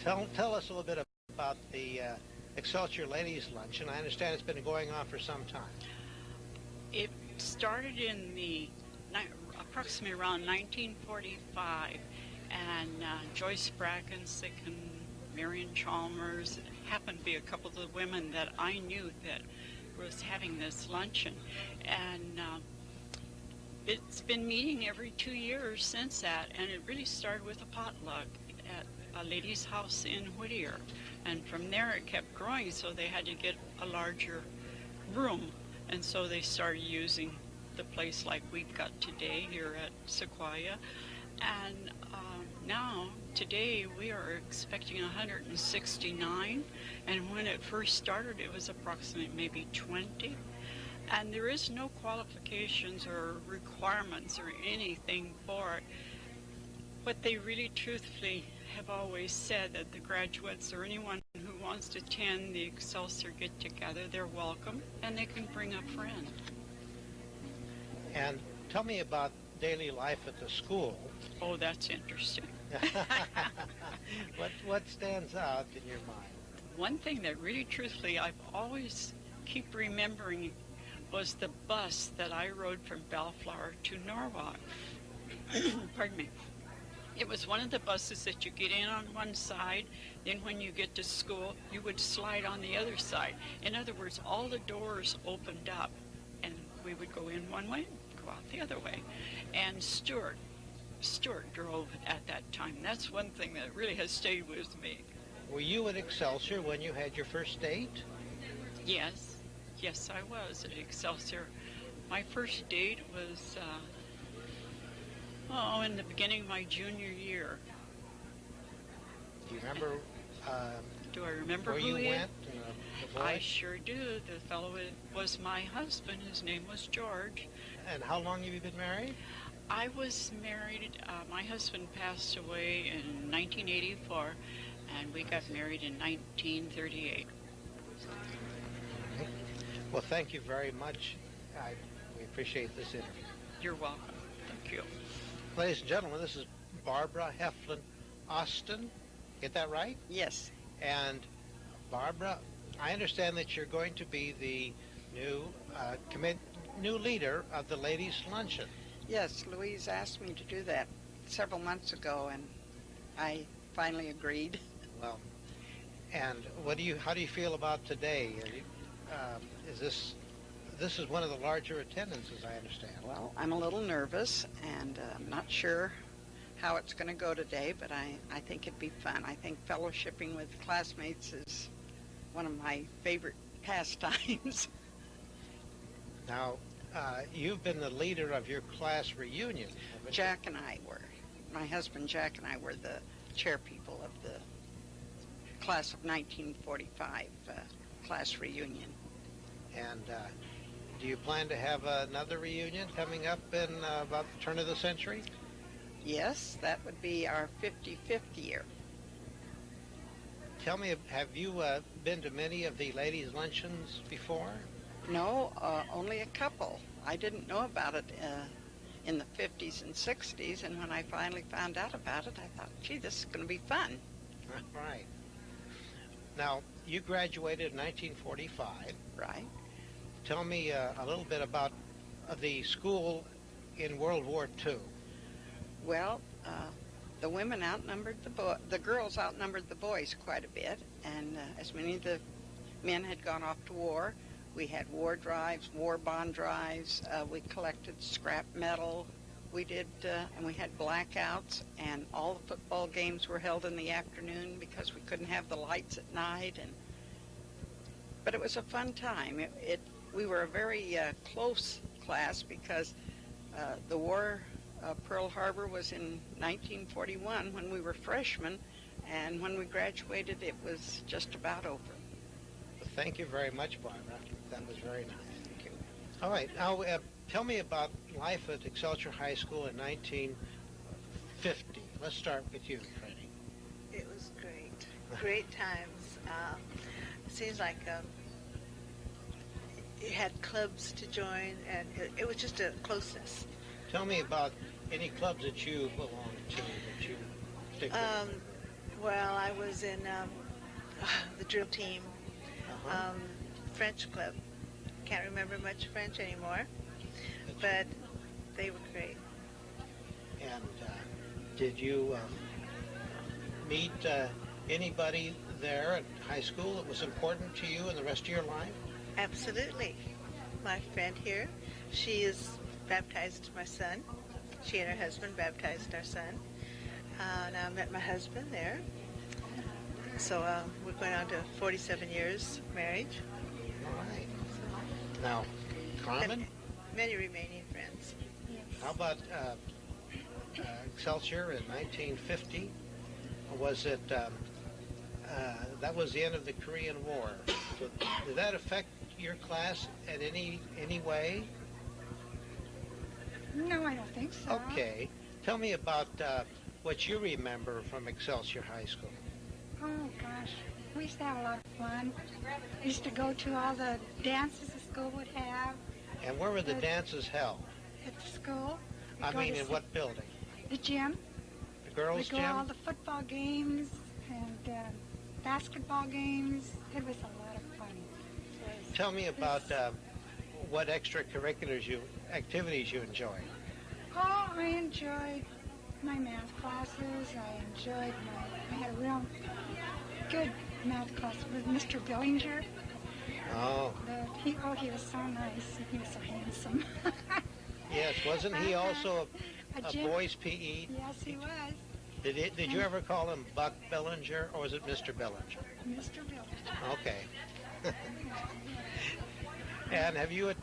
Tell us a little bit about the Excelsior Ladies Luncheon. I understand it's been going on for some time. It started in the approximately around 1945, and Joyce Brackensick and Marion Chalmers happened to be a couple of the women that I knew that was having this luncheon, and it's been meeting every 2 years since that, and it really started with a potluck at a lady's house in Whittier, and from there it kept growing, so they had to get a larger room, and so they started using the place like we've got today here at Sequoia, and now today we are expecting 169, and when it first started it was approximately maybe 20, and there is no qualifications or requirements or anything for it. But they really truthfully have always said that the graduates or anyone who wants to attend the Excelsior get-together, they're welcome, and they can bring a friend. And tell me about daily life at the school. Oh, that's interesting. What stands out in your mind? One thing that really truthfully I've always keep remembering was the bus that I rode from Bellflower to Norwalk. Pardon me. It was one of the buses that you get in on one side, then when you get to school, you would slide on the other side. In other words, all the doors opened up, and we would go in one way, go out the other way. And Stuart drove at that time. That's one thing that really has stayed with me. Were you at Excelsior when you had your first date? Yes, I was at Excelsior. My first date was in the beginning of my junior year. Do you remember? Do I remember where who you he went? I sure do. The fellow was my husband. His name was George. And how long have you been married? I was married. My husband passed away in 1984, and we got married in 1938. Well, thank you very much. We appreciate this interview. You're welcome. Thank you. Ladies and gentlemen, this is Barbara Heflin Austin. Get that right? Yes. And Barbara, I understand that you're going to be the new leader of the Ladies Luncheon. Yes, Louise asked me to do that several months ago, and I finally agreed. Well, and how do you feel about today? This is one of the larger attendances, I understand. Well, I'm a little nervous, and I'm not sure how it's going to go today, but I think it'd be fun. I think fellowshipping with classmates is one of my favorite pastimes. Now, you've been the leader of your class reunion. Jack and I were. My husband Jack and I were the chair people of the class of 1945 class reunion. And do you plan to have another reunion coming up in about the turn of the century? Yes, that would be our 55th year. Tell me, have you been to many of the ladies' luncheons before? No, only a couple. I didn't know about it in the 50s and 60s, and when I finally found out about it, I thought, gee, this is going to be fun. Right. Now, you graduated in 1945. Right. Tell me a little bit about the school in World War II. Well, the women outnumbered the girls outnumbered the boys quite a bit, and as many of the men had gone off to war, we had war drives, war bond drives. We collected scrap metal. We did, and we had blackouts, and all the football games were held in the afternoon because we couldn't have the lights at night. But it was a fun time. We were a very close class because the war, Pearl Harbor was in 1941 when we were freshmen, and when we graduated, it was just about over. Well, thank you very much, Barbara. That was very nice. Thank you. All right. Now, tell me about life at Excelsior High School in 1950. Let's start with you, Freddie. It was great. Great times. Seems like you had clubs to join, and it was just a closeness. Tell me about any clubs that you belonged to that you particularly. Well, I was in the drill team, Uh-huh. French club. Can't remember much French anymore, That's but they were great. And did you meet anybody there at high school that was important to you in the rest of your life? Absolutely. My friend here, she is baptized my son. She and her husband baptized our son. And I met my husband there. So we're going on to 47 years marriage. All right. Now, Carmen, Many remaining friends. how about Excelsior in 1950? Was it, that was the end of the Korean War. So did that affect your class in any way? No, I don't think so. Okay. Tell me about what you remember from Excelsior High School. Oh, gosh. We used to have a lot of fun. We used to go to all the dances the school would have And where were the dances held? at the school. We'd I go mean, to in what building? The gym. The girls' We'd go to all gym? the football games and basketball games. It was a lot of fun. Tell me about what extracurriculars activities you enjoy. Oh, I enjoyed my math classes. I had a real good math class with Mr. Billinger. Oh, He was so nice. He was so handsome. yes. Wasn't he also a gym- boys' PE? Yes, he was. Did you ever call him Buck Billinger, or was it Mr. Billinger? Mr. Billinger. Okay. And have you,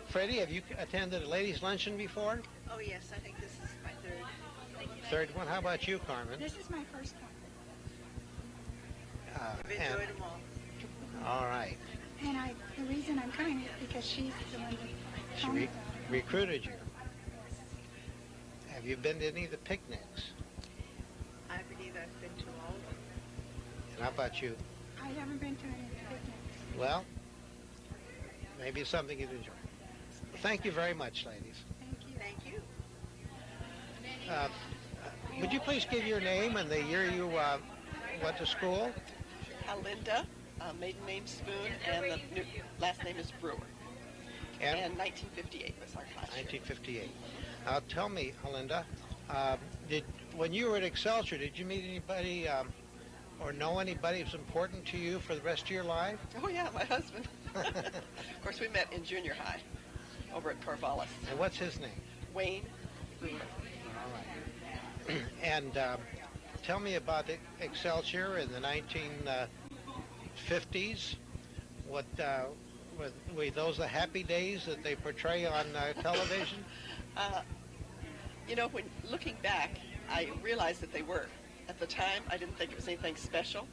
Freddie, have you attended a ladies' luncheon before? Oh, yes, I think this is my Third one. How about you, Carmen? This is my first one. I've And- enjoyed them all. all right. And the reason I'm coming is because she's the one that She told me about it. recruited you. Have you been to any of the picnics? I believe I've been to all of them. And how about you? I haven't been to any of the picnics. Well, maybe it's something you'd enjoy. Well, thank you very much, ladies. Thank you. Thank you. Would you please give your name and the year you went to school? Halinda, maiden name Spoon, and the last name is Brewer. And 1958 was our class year. 1958. Now tell me, Halinda, when you were at Excelsior, did you meet anybody or know anybody who's important to you for the rest of your life? Oh yeah, my husband. Of course, we met in junior high over at Corvallis. And what's his name? Wayne Brewer. All right. And tell me about Excelsior in the 1950s. What were those the happy days that they portray on television? When looking back, I realized that they were. At the time, I didn't think it was anything special,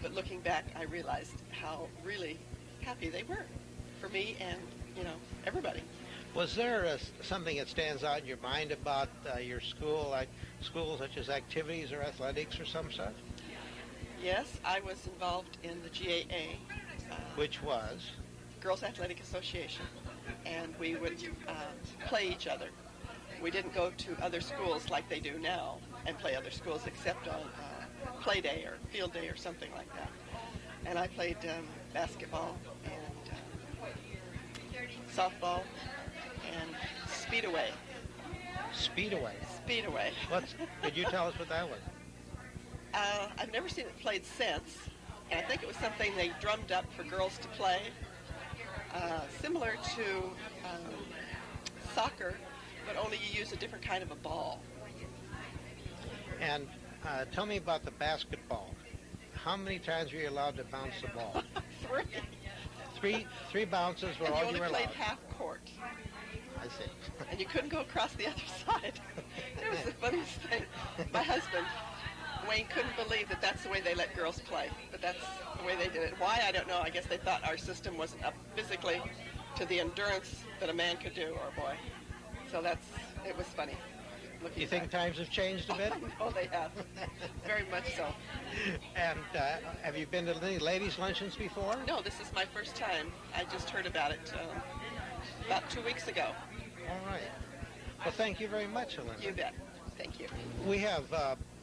but looking back, I realized how really happy they were for me and, everybody. Was there something that stands out in your mind about your school, like school such as activities or athletics or some such? Yes, I was involved in the GAA, Which was? Girls Athletic Association, and we would play each other. We didn't go to other schools like they do now and play other schools except on play day or field day or something like that. And I played basketball and softball and speedaway. Speedaway. Speedaway. Could you tell us what that was? I've never seen it played since, and I think it was something they drummed up for girls to play, similar to soccer, but only you use a different kind of a ball. And tell me about the basketball. How many times were you allowed to bounce the ball? Three bounces were And all you you only were played allowed. half court, I see. and you couldn't go across the other side. It was the funniest thing. My husband, Wayne, couldn't believe that that's the way they let girls play, but that's the way they did it. Why, I don't know. I guess they thought our system wasn't up physically to the endurance that a man could do, or a boy. So it was funny. You think times have changed a bit? Oh, they have. Very much so. And have you been to any ladies' luncheons before? No, this is my first time. I just heard about it about 2 weeks ago. All right. Well, thank you very much, Elena. You bet. Thank you. We have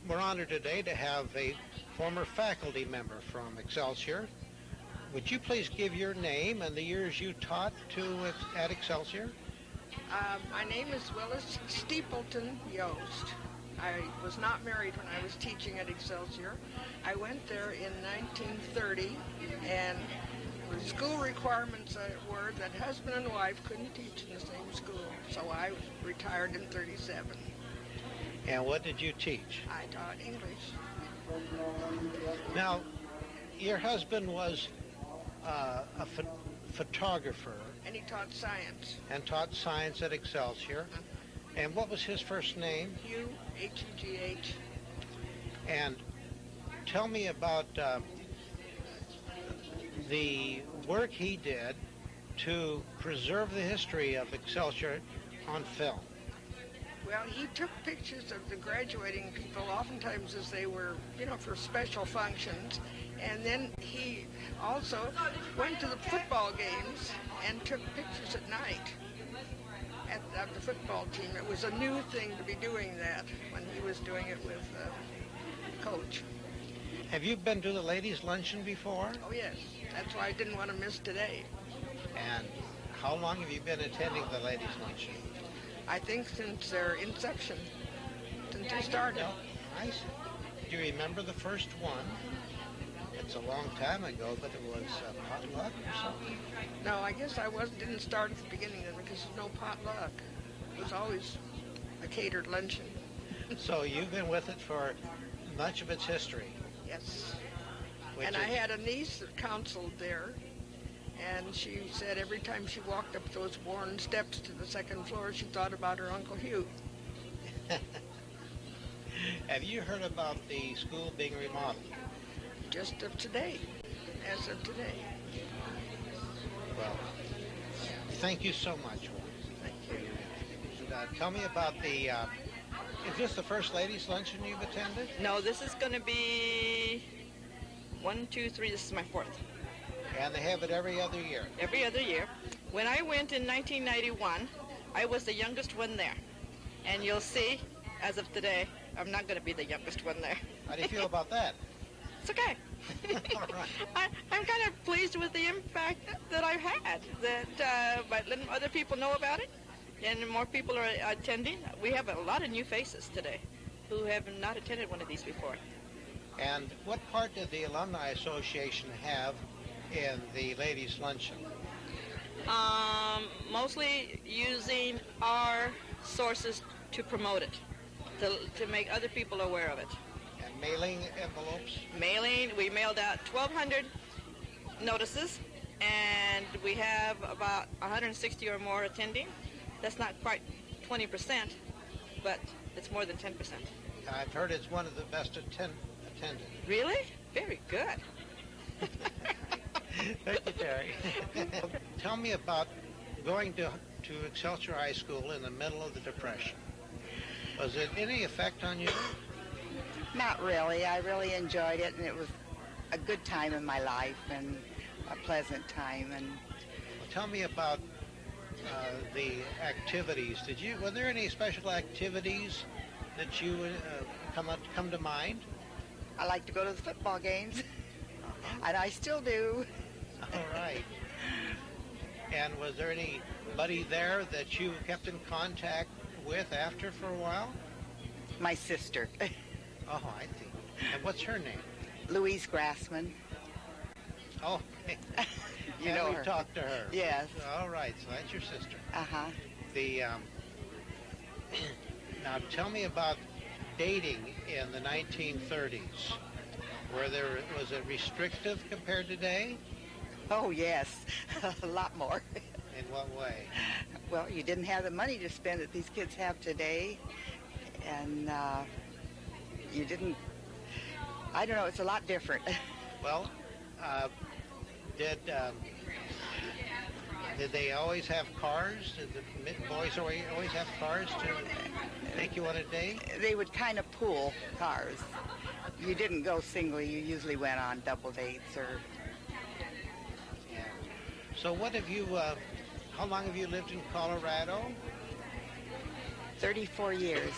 we're honored today to have a former faculty member from Excelsior. Would you please give your name and the years you taught at Excelsior? My name is Willis Steepleton Yost. I was not married when I was teaching at Excelsior. I went there in 1930, and the school requirements were that husband and wife couldn't teach in the same school, so I retired in 37. And what did you teach? I taught English. Now, your husband was a photographer. And he taught science. And taught science at Excelsior. And what was his first name? Hugh, H-U-G-H. And tell me about the work he did to preserve the history of Excelsior on film. Well, he took pictures of the graduating people, oftentimes as they were, for special functions. And then he also went to the football games and took pictures at night of the football team. It was a new thing to be doing that when he was doing it with Coach. Have you been to the ladies' luncheon before? Oh, yes. That's why I didn't want to miss today. And how long have you been attending the ladies' luncheon? I think since their inception, since they started. I see. Do you remember the first one? It's a long time ago, but it was potluck or something. No, I guess I didn't start at the beginning then because there's no potluck. It was always a catered luncheon. So you've been with it for much of its history. Yes. And I had a niece that counseled there, and she said every time she walked up those worn steps to the second floor, she thought about her Uncle Hugh. Have you heard about the school being remodeled? Just of today, as of today. Well, thank you so much. Thank you. Tell me about the, is this the first ladies' luncheon you've attended? No, this is going to be 1, 2, 3. This is my 4th. And they have it every other year? Every other year. When I went in 1991, I was the youngest one there. And you'll see, as of today, I'm not going to be the youngest one there. How do you feel about that? It's okay. All right. I'm kind of pleased with the impact that I've had, by letting other people know about it, and more people are attending. We have a lot of new faces today who have not attended one of these before. And what part did the Alumni Association have in the ladies' luncheon? Mostly using our sources to promote it, to make other people aware of it. And mailing envelopes? Mailing, we mailed out 1,200 notices, and we have about 160 or more attending. That's not quite 20%, but it's more than 10%. I've heard it's one of the best attended. Really? Very good. Thank you, Terry. Tell me about going to Excelsior High School in the middle of the Depression. Was it any effect on you? Not really. I really enjoyed it, and it was a good time in my life and a pleasant time. And Well, tell me about the activities. Were there any special activities that you come to mind? I like to go to the football games, and I still do. All right. And was there anybody there that you kept in contact with after for a while? My sister, Oh, I see. And what's her name? Louise Grassman. Oh, You and know we her. talked to her. Yes. All right, so that's your sister. Uh-huh. The now tell me about dating in the 1930s. Was it restrictive compared to today? Oh, yes. A lot more. In what way? Well, you didn't have the money to spend that these kids have today. And you didn't... I don't know. It's a lot different. Well, did they always have cars? Did the boys always have cars to take you on a date? They would kind of pool cars. You didn't go singly. You usually went on double dates or... Yeah. So what have you, how long have you lived in Colorado? 34 years.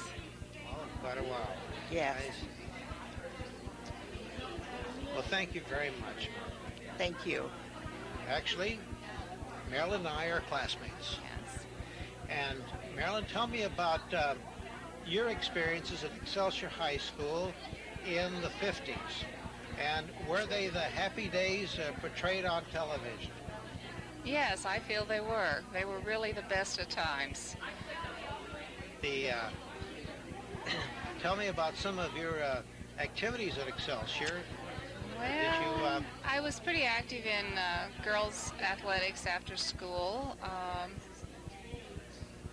Oh, quite a while. Yes. I see. Well, thank you very much. Thank you. Actually, Marilyn and I are classmates. Yes. And Marilyn, tell me about your experiences at Excelsior High School in the 50s. And were they the happy days portrayed on television? Yes, I feel they were. They were really the best of times. Tell me about some of your activities at Excelsior. Well, I was pretty active in girls' athletics after school.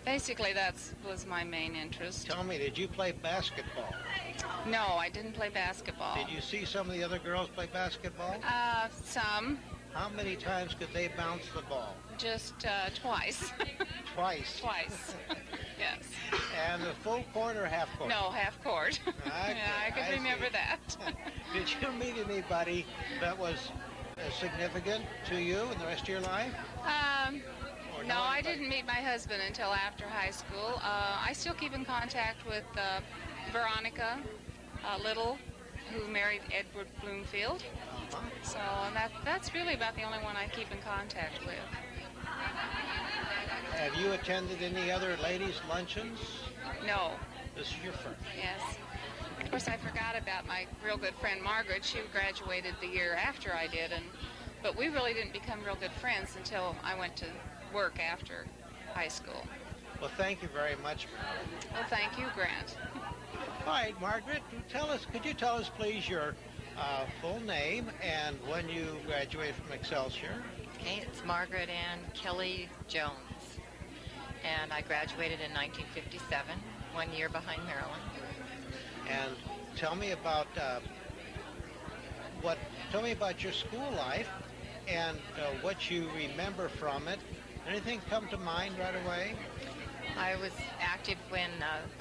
Basically, that was my main interest. Tell me, did you play basketball? No, I didn't play basketball. Did you see some of the other girls play basketball? Some. How many times could they bounce the ball? Just twice. Twice. Twice. Yes. And a full court or half court? No, half court. Okay, Yeah, I can remember see. that. Did you meet anybody that was significant to you in the rest of your life? Or No, I anybody? didn't meet my husband until after high school. I still keep in contact with Veronica Little, who married Edward Bloomfield. Uh-huh. So that's really about the only one I keep in contact with. Have you attended any other ladies' luncheons? No, This is your first. yes. Of course, I forgot about my real good friend Margaret. She graduated the year after I did, but we really didn't become real good friends until I went to work after high school. Well, thank you very much, Marilyn. Well, thank you, Grant. All right, Margaret, could you tell us, please, your full name and when you graduated from Excelsior? Okay, it's Margaret Ann Kelly Jones, and I graduated in 1957, 1 year behind Marilyn. And tell me about your school life and what you remember from it. Anything come to mind right away? I was active in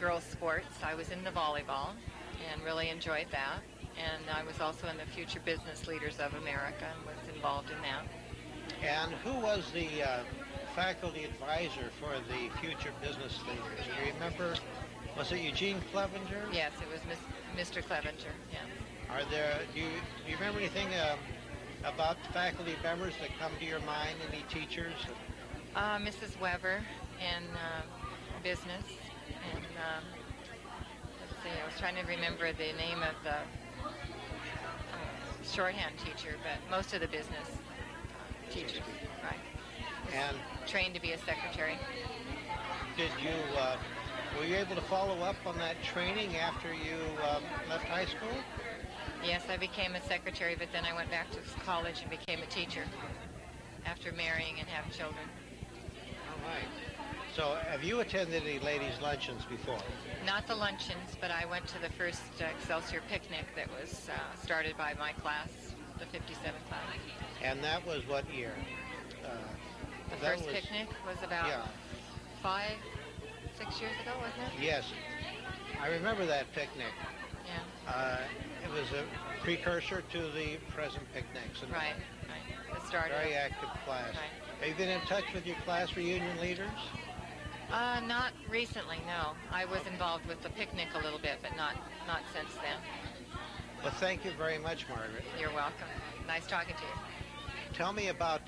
girls' sports. I was in the volleyball and really enjoyed that. And I was also in the Future Business Leaders of America and was involved in that. And who was the faculty advisor for the Future Business Leaders? Do you remember? Was it Eugene Clevenger? Yes, it was Mr. Clevenger, yeah. Do you remember anything about faculty members that come to your mind? Any teachers? Mrs. Weber in business. And let's see, I was trying to remember the name of the shorthand teacher, but most of the business teachers, right. And Trained to be a secretary. were you able to follow up on that training after you left high school? Yes, I became a secretary, but then I went back to college and became a teacher after marrying and having children. All right. So have you attended any ladies' luncheons before? Not the luncheons, but I went to the first Excelsior picnic that was started by my class, the 57 class. And that was what year? The that first was- picnic was about Yeah. 5-6 years ago, wasn't it? Yes. I remember that picnic. Yeah. It was a precursor to the present picnics. And Right. It started. Very active class. Right. Have you been in touch with your class reunion leaders? Not recently, no. I was involved with the picnic a little bit, but not since then. Well, thank you very much, Margaret. You're welcome. Nice talking to you. Tell me about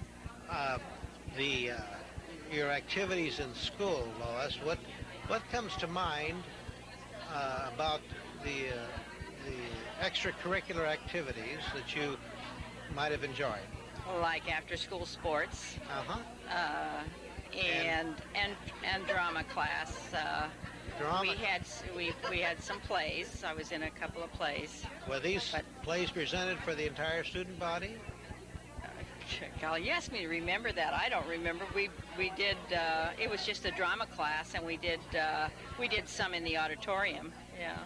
your activities in school, Lois. What comes to mind about the extracurricular activities that you might have enjoyed? Like after-school sports Uh-huh. and drama class. Drama. We had some plays. I was in a couple of plays. Were these But- plays presented for the entire student body? Golly, you asked me to remember that. I don't remember. We did. It was just a drama class, and we did some in the auditorium. Yeah.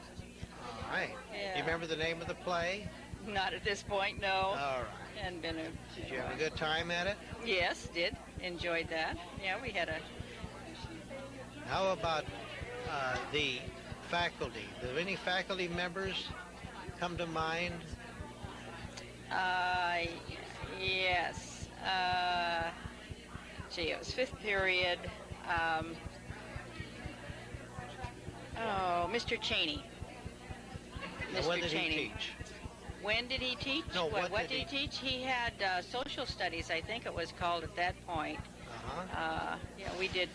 All right. Yeah. Do you remember the name of the play? Not at this point, no. All right. And been Did you have a good time at it? Yes, did. Enjoyed that. Yeah, we had a. How about the faculty? Do any faculty members come to mind? Yes. It was fifth period. Mr. Cheney. And what Mr. did Cheney. he teach? When did he teach? No, what did he teach? He had social studies, I think it was called at that point. Yeah, we did.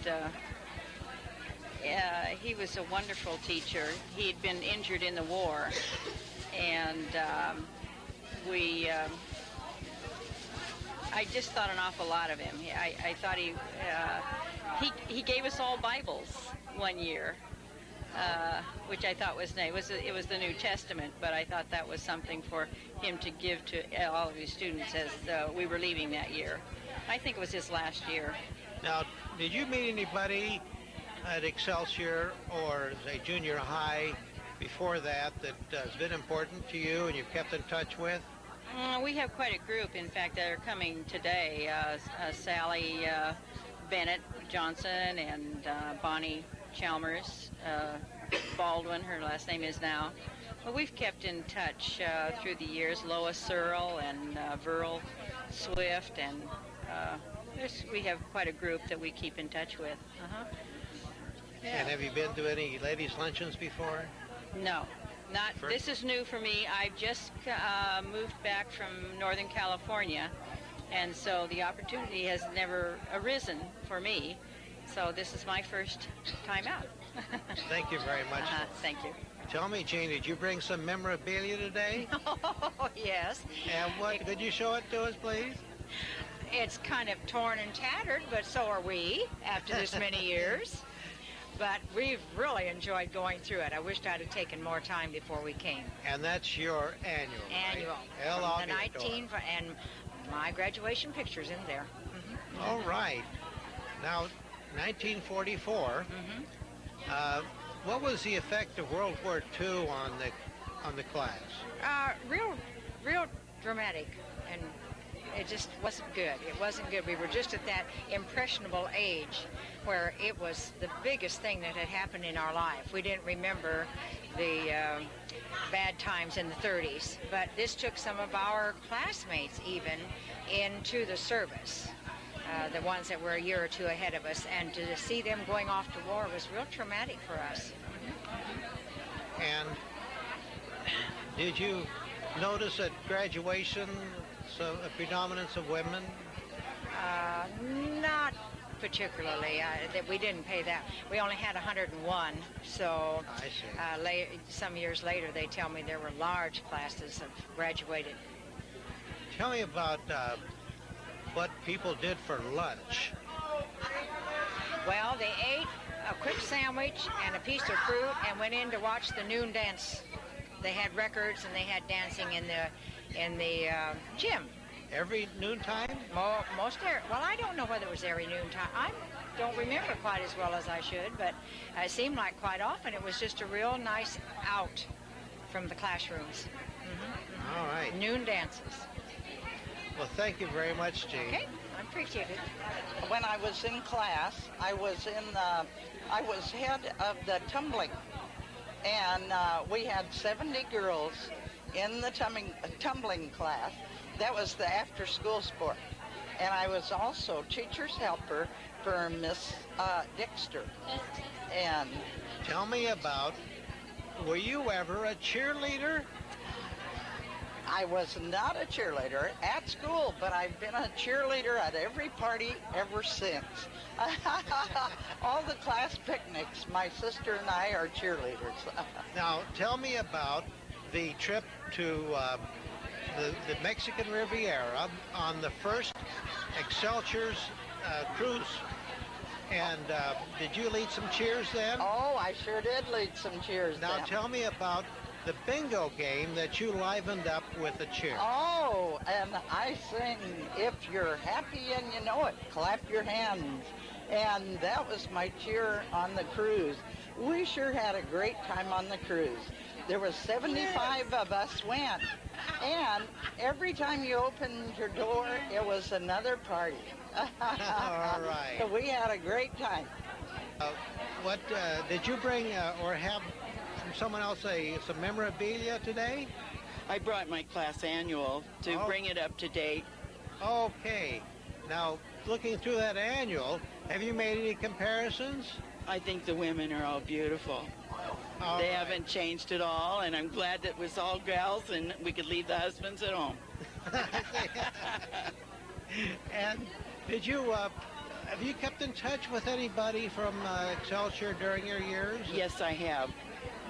He was a wonderful teacher. He had been injured in the war, and I just thought an awful lot of him. I thought he gave us all Bibles one year, which I thought was nice. It was the New Testament, but I thought that was something for him to give to all of his students as we were leaving that year. I think it was his last year. Now, did you meet anybody at Excelsior or, say, junior high before that has been important to you and you've kept in touch with? We have quite a group. In fact, that are coming today. Sally Bennett Johnson and Bonnie Chalmers Baldwin, her last name is now. Well, we've kept in touch through the years. Lois Searle and Verl Swift, and we have quite a group that we keep in touch with. Yeah. And have you been to any ladies' luncheons before? No. This is new for me. I've just moved back from Northern California, and so the opportunity has never arisen for me. So this is my first time out. Thank you very much. Thank you. Tell me, Jean, did you bring some memorabilia today? Oh, yes. And could you show it to us, please? It's kind of torn and tattered, but so are we after this many years. But we've really enjoyed going through it. I wished I'd have taken more time before we came. And that's your annual, Annual. Right? From the 19, and my graduation picture's in there. Mm-hmm. All right. Now, 1944. Mm-hmm. What was the effect of World War II on the class? Real dramatic, and it just wasn't good. It wasn't good. We were just at that impressionable age where it was the biggest thing that had happened in our life. We didn't remember the bad times in the 30s, but this took some of our classmates even into the service, the ones that were a year or two ahead of us, and to see them going off to war was real traumatic for us. And did you notice at graduation a predominance of women? Not particularly. That we didn't pay that. We only had 101. So I see. Some years later, they tell me there were large classes of graduated. Tell me about what people did for lunch. Well, they ate a quick sandwich and a piece of fruit and went in to watch the noon dance. They had records and they had dancing in the gym. Every noontime? Well, I don't know whether it was every noontime. I don't remember quite as well as I should, but it seemed like quite often it was just a real nice out from the classrooms. Mm-hmm. All right. Noon dances. Well, thank you very much, Jean. Okay, I appreciate it. When I was in class, I was head of the tumbling, and we had 70 girls in the tumbling class. That was the after-school sport. And I was also teacher's helper for Miss Dexter. And tell me about, were you ever a cheerleader? I was not a cheerleader at school, but I've been a cheerleader at every party ever since. All the class picnics, my sister and I are cheerleaders. Now, tell me about the trip to the Mexican Riviera on the first Excelsior's cruise. And did you lead some cheers then? Oh, I sure did lead some cheers Now then. Tell me about the bingo game that you livened up with a cheer. Oh, and I sing, if you're happy and you know it, clap your hands. And that was my cheer on the cruise. We sure had a great time on the cruise. There was 75 of us went, and every time you opened your door, it was another party. All right. So we had a great time. What did you bring or have from someone else some memorabilia today? I brought my class annual to bring it up to date. Okay. Now, looking through that annual, have you made any comparisons? I think the women are all beautiful. They haven't changed at all, and I'm glad that it was all gals and we could leave the husbands at home. And did you, have you kept in touch with anybody from Excelsior during your years? Yes, I have.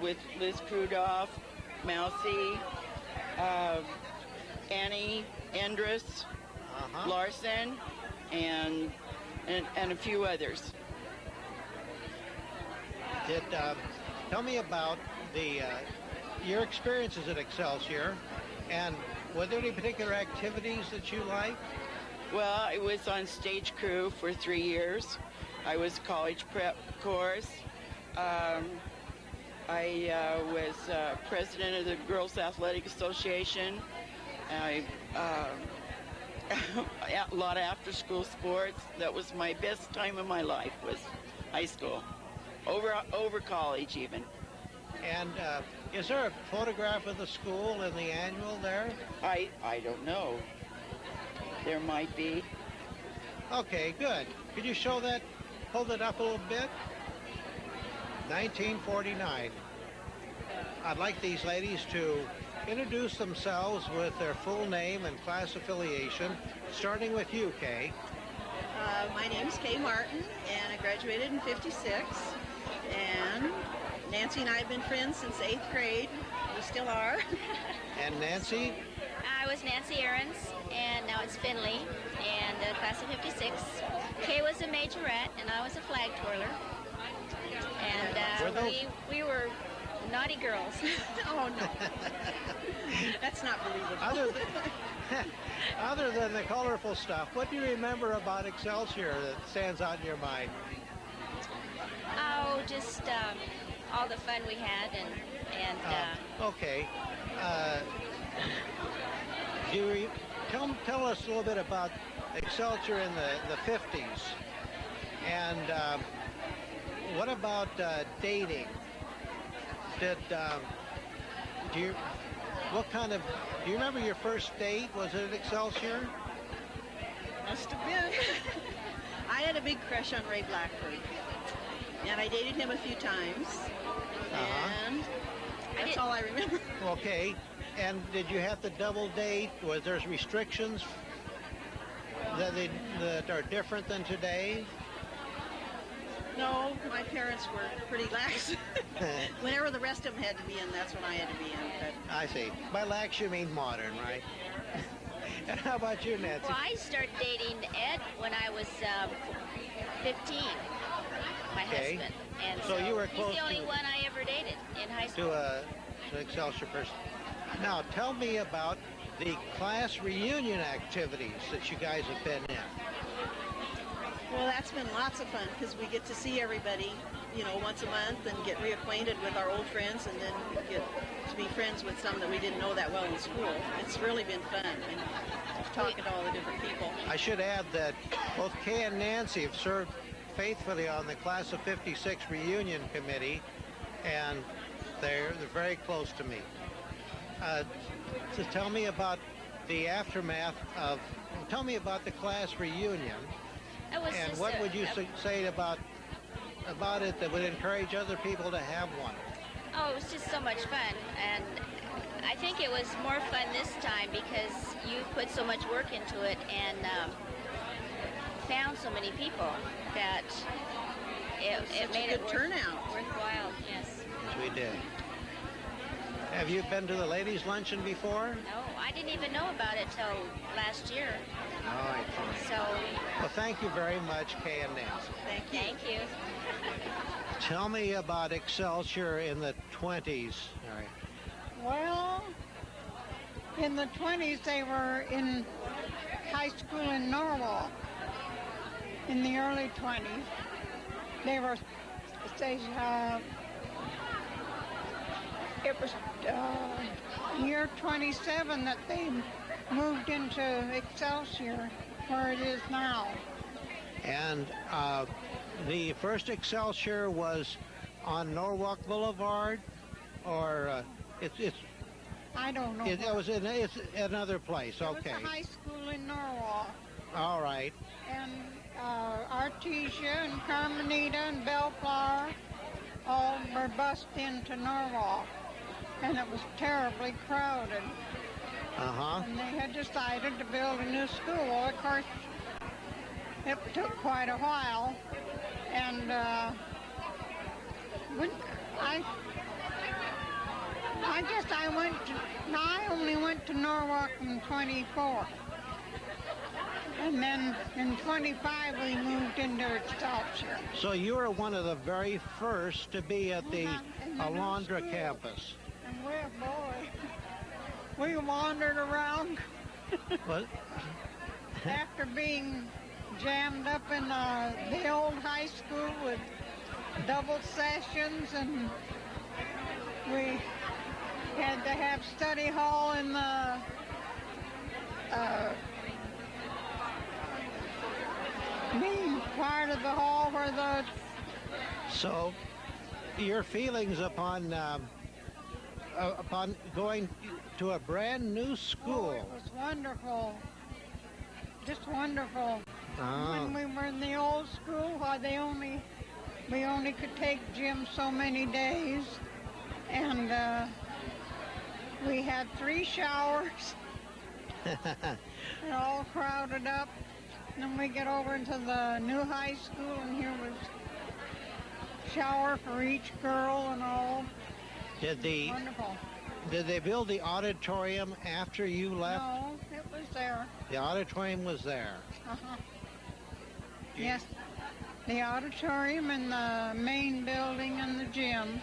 With Liz Krudoff, Mousy, Annie Endress, Larson, and a few others. Tell me about your experiences at Excelsior, and were there any particular activities that you liked? Well, I was on stage crew for 3 years. I was college prep course. I was president of the Girls Athletic Association. A lot of after-school sports. That was my best time of my life, was high school. Over college, even. And is there a photograph of the school in the annual there? I don't know. There might be. Okay, good. Could you show that, hold it up a little bit? 1949. I'd like these ladies to introduce themselves with their full name and class affiliation, starting with you, Kay. My name's Kay Martin, and I graduated in '56. And Nancy and I have been friends since 8th grade. We still are. And Nancy? I was Nancy Ahrens, and now it's Finley, and class of '56. Kay was a majorette, and I was a flag twirler. And we were naughty girls. Oh, no. That's not believable. Other than the colorful stuff, what do you remember about Excelsior that stands out in your mind? Oh, just all the fun we had, and okay. Tell us a little bit about Excelsior in the 50s, and what about dating? Do you remember your first date? Was it at Excelsior? Must have been. I had a big crush on Ray Blackford, and I dated him a few times, and that's all I remember. Okay, and did you have to double date? Was there restrictions that are different than today? No, my parents were pretty lax. Whenever the rest of them had to be in, that's when I had to be in. But I see. By lax, you mean modern, right? And how about you, Nancy? Well, I started dating Ed when I was 15, my husband. And so you were close he's the only one I ever dated in high school. To Excelsior person. Now, tell me about the class reunion activities that you guys have been in. Well, that's been lots of fun because we get to see everybody, once a month and get reacquainted with our old friends, and then get to be friends with some that we didn't know that well in school. It's really been fun, and talking to all the different people. I should add that both Kay and Nancy have served faithfully on the class of '56 reunion committee, and they're very close to me. So tell me about the aftermath of. Tell me about the class reunion. And what would you say about it that would encourage other people to have one? Oh, it was just so much fun, and I think it was more fun this time because you put so much work into it and found so many people that it made it turnout. Worthwhile. Yes. We did. Have you been to the ladies' luncheon before? No, I didn't even know about it till last year. All right. So. Well, thank you very much, Kay and Nancy. Thank you. Tell me about Excelsior in the 20s. All right. Well, in the 20s, they were in high school in Norwalk. In the early 20s, they were. It was year 27 that they moved into Excelsior, where it is now. And the first Excelsior was on Norwalk Boulevard, or it's. I don't know. It was it's another place. Okay. It was a high school in Norwalk. All right. And Artesia and Carmenita and Bellflower all were bused into Norwalk, and it was terribly crowded. And they had decided to build a new school. Well, of course, it took quite a while, and I only went to Norwalk in 24. And then in 25 we moved into Excelsior. So you were one of the very first to be at the Alumni campus. And we wandered around. What? After being jammed up in the old high school with double sessions, and we had to have study hall in the main part of the hall where the... So, your feelings upon going to a brand new school? Oh, it was wonderful. Just wonderful. Ah. When we were in the old school, we only could take gym so many days, and we had 3 showers. They're all crowded up. And then we get over into the new high school, and here was shower for each girl and all. Wonderful. Did they build the auditorium after you left? No, it was there. The auditorium was there. Yes, the auditorium and the main building and the gym.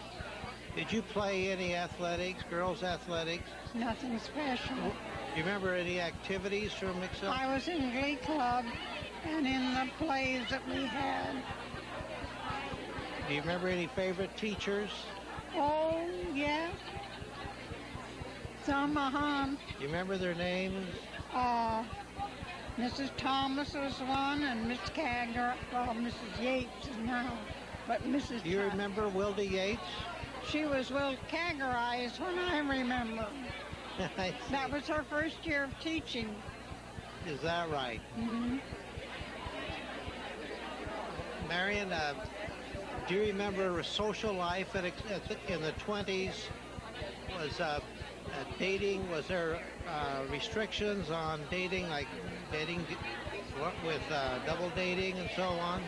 Did you play any athletics, girls' athletics? Nothing special. Do you remember any activities from Excelsior? I was in Glee Club and in the plays that we had. Do you remember any favorite teachers? Oh, yes. Some, Do you remember their names? Mrs. Thomas was one, and Miss Kagger, well, Mrs. Yates is now, but Mrs. Do you remember Wilda Yates? She was Will Kaggerized when I remember. That was her first year of teaching. Is that right? Mm-hmm. Marion, do you remember social life in the 20s? Was dating, was there restrictions on dating, like dating with double dating and so on?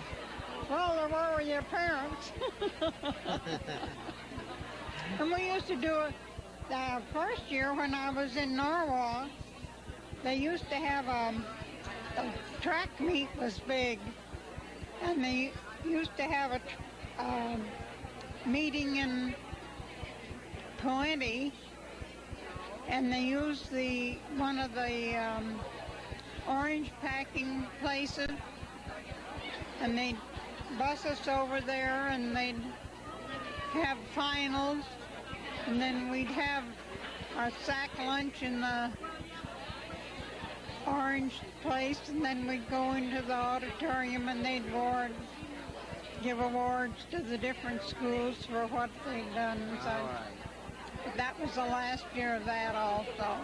Well, there were your parents. And we used to do it the first year when I was in Norwalk. They used to have the track meet was big, and they used to have a meeting in 20, and they used one of the orange packing places, and they'd bus us over there, and they'd have finals, and then we'd have our sack lunch in the orange place, and then we'd go into the auditorium, and they'd give awards to the different schools for what they'd done. So that was the last year of that also.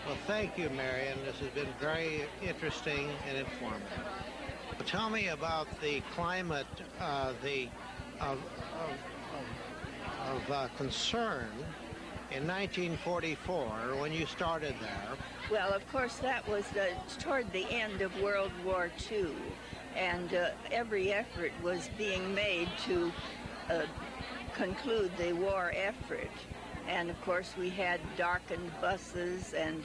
Well, thank you, Marion. This has been very interesting and informative. Tell me about the climate of concern in 1944 when you started there. Well, of course, that was toward the end of World War II, and every effort was being made to conclude the war effort. And of course, we had darkened buses and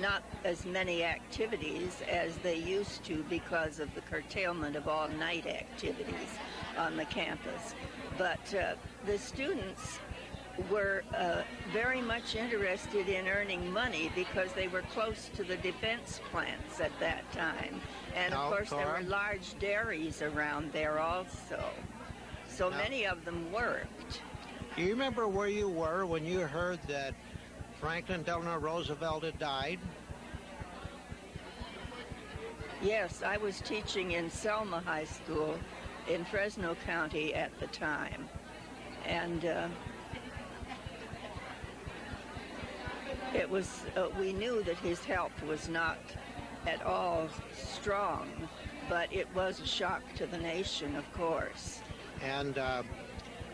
not as many activities as they used to because of the curtailment of all-night activities on the campus. But the students were very much interested in earning money because they were close to the defense plants at that time. And of course, there were large dairies around there also. So many of them worked. Do you remember where you were when you heard that Franklin Delano Roosevelt had died? Yes, I was teaching in Selma High School in Fresno County at the time. And it was, we knew that his health was not at all strong, but it was a shock to the nation, of course. And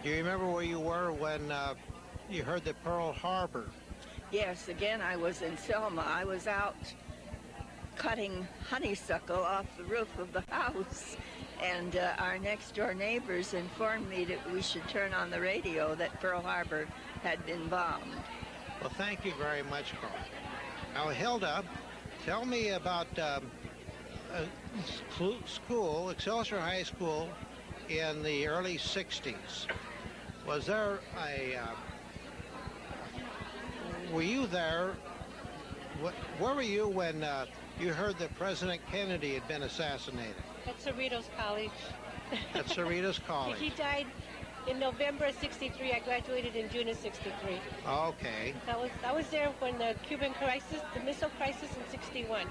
Do you remember where you were when you heard the Pearl Harbor? Yes, again, I was in Selma. I was out cutting honeysuckle off the roof of the house, and our next door neighbors informed me that we should turn on the radio that Pearl Harbor had been bombed. Well, thank you very much, Carl. Now, Hilda, tell me about school, Excelsior High School, in the early 60s. Was there were you there? Where were you when you heard that President Kennedy had been assassinated? At Cerritos College. At Cerritos College. He died in November of 63. I graduated in June of 63. Okay. I was there when the Cuban crisis, the missile crisis in 61.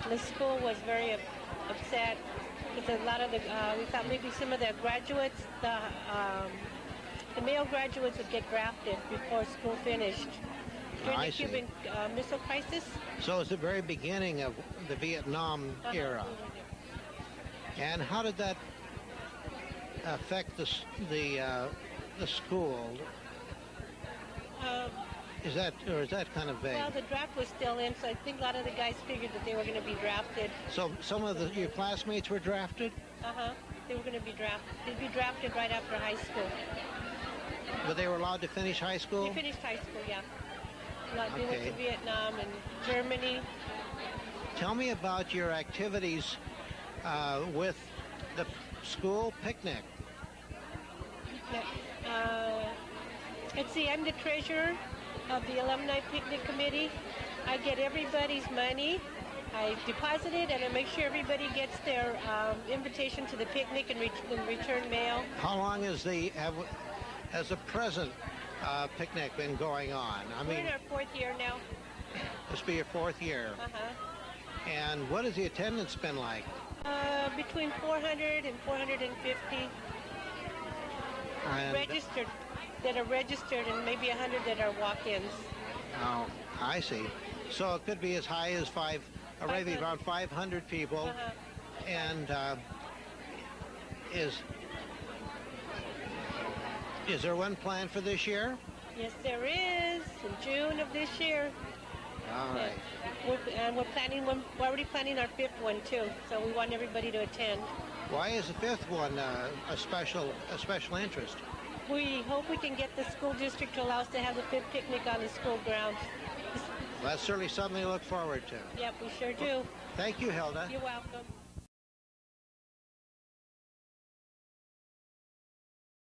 The school was very upset because a lot of the, we thought maybe some of the graduates, the male graduates would get drafted before school finished during the Cuban Missile Crisis. So it's the very beginning of the Vietnam era. And how did that affect the school? Is that kind of vague? Well, the draft was still in, so I think a lot of the guys figured that they were going to be drafted. So some of your classmates were drafted? They were going to be drafted. They'd be drafted right after high school. But they were allowed to finish high school? They finished high school, yeah. They went to Vietnam and Germany. Tell me about your activities with the school picnic. Let's see, I'm the treasurer of the Alumni Picnic Committee. I get everybody's money. I deposit it and I make sure everybody gets their invitation to the picnic and return mail. How long has the present picnic been going on? We're in our 4th year now. This will be your 4th year. And what has the attendance been like? Between 400 and 450 registered, that are registered, and maybe 100 that are walk-ins. Oh, I see. So it could be as high as around 500 people. And is there one planned for this year? Yes, there is. In June of this year. All right. We're already planning our 5th one too. So we want everybody to attend. Why is the 5th one a special interest? We hope we can get the school district to allow us to have the 5th picnic on the school grounds. Well, that's certainly something to look forward to. Yep, we sure do. Thank you, Hilda. You're welcome.